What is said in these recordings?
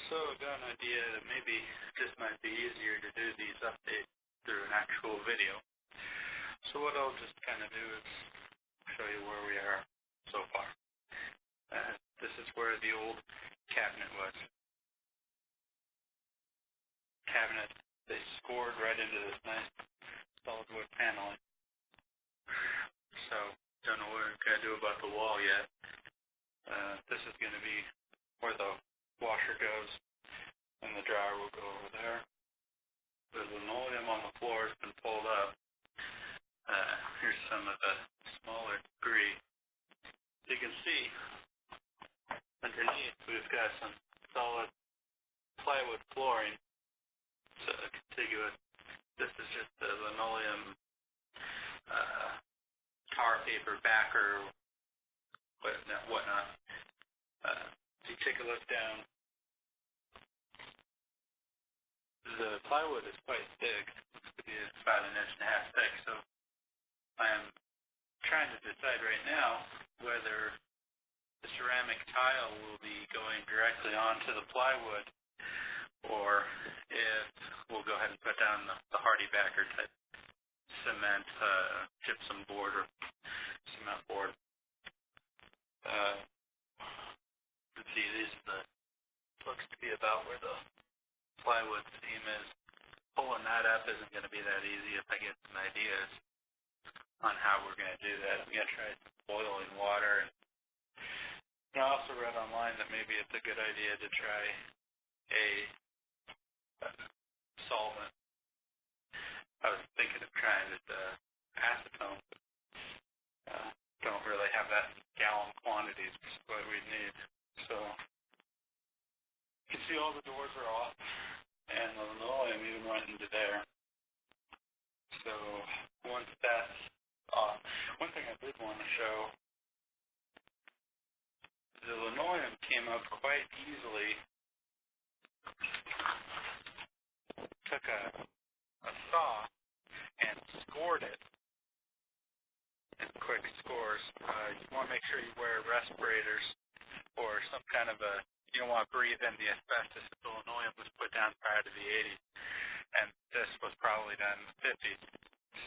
So I got an idea that maybe this might be easier to do these updates through an actual video. So what I'll just kind of do is show you where we are so far. This is where the old cabinet was. Cabinet, they scored right into this nice solid wood paneling. So don't know what we're going to do about the wall yet. This is going to be where the washer goes, and the dryer will go over there. The linoleum on the floor has been pulled up. Here's some of the smaller debris. You can see underneath we've got some solid plywood flooring. It's contiguous. This is just the linoleum tar paper backer, whatnot. If you take a look down, the plywood is quite thick. Looks to be about 1.5 inches thick. So I'm trying to decide right now whether the ceramic tile will be going directly onto the plywood, or if we'll go ahead and put down the hardy backer type cement, gypsum board or cement board. Let's see, looks to be about where the plywood seam is. Pulling that up isn't going to be that easy if I get some ideas on how we're going to do that. I'm going to try some boiling water. And I also read online that maybe it's a good idea to try a solvent. I was thinking of trying acetone. Don't really have that in gallon quantities, which is what we need. So you can see all the doors are off, and the linoleum even went into there. So once that's off, one thing I did want to show, the linoleum came up quite easily. Took a saw and scored it in quick scores. You want to make sure you wear respirators or some kind of you don't want to breathe in the asbestos if the linoleum was put down prior to the 80s. And this was probably done in the 50s.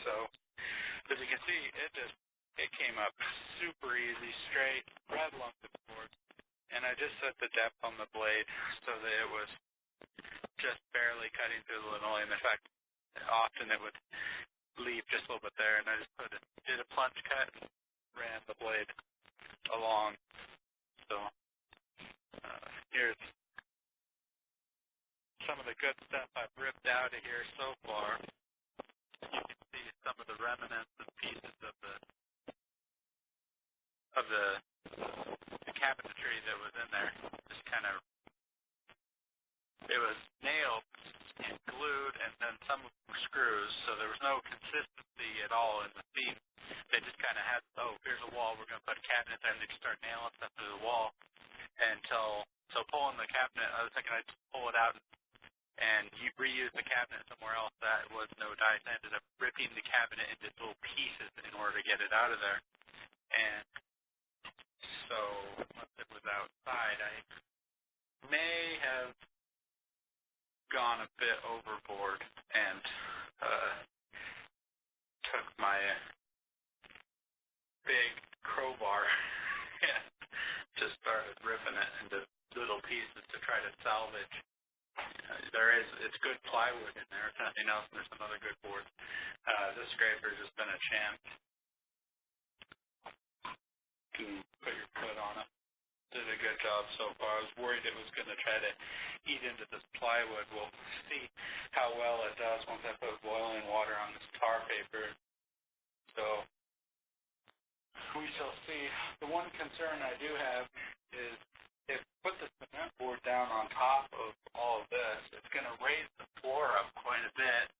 So, as you can see, it came up super easy, straight, right along the board. And I just set the depth on the blade so that it was just barely cutting through the linoleum. In fact, often it would leave just a little bit there, and I just did a plunge cut and ran the blade along. So here's some of the good stuff I've ripped out of here so far. You can see some of the remnants and pieces of the cabinetry that was in there. Just kind of, it was nailed and glued, and then some of them were screws, so there was no consistency at all in the seam. They just kind of had, here's a wall, we're going to put a cabinet there, and they just start nailing stuff to the wall so pulling the cabinet, I was thinking I'd just pull it out and reuse the cabinet somewhere else. That was no dice. I ended up ripping the cabinet into little pieces in order to get it out of there. And so once it was outside, I may have gone a bit overboard and took my big crowbar and just started ripping it into little pieces to try to salvage. It's good plywood in there, if nothing else, and there's some other good boards. This scraper's just been a champ. You can put your foot on it. Did a good job so far. I was worried it was going to try to eat into this plywood. We'll see how well it does once I put boiling water on this tar paper. So we shall see. The one concern I do have is if put the cement board down on top of all of this, it's going to raise the floor up quite a bit,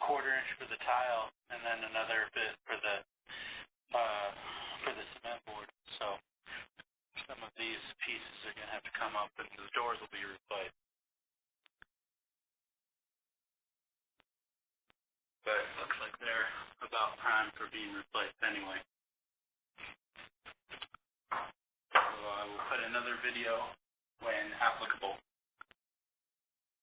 1/4 inch for the tile, and then another bit for the cement board. So some of these pieces are going to have to come up, and the doors will be replaced. But it looks like they're about prime for being replaced anyway. So I will put another video when applicable.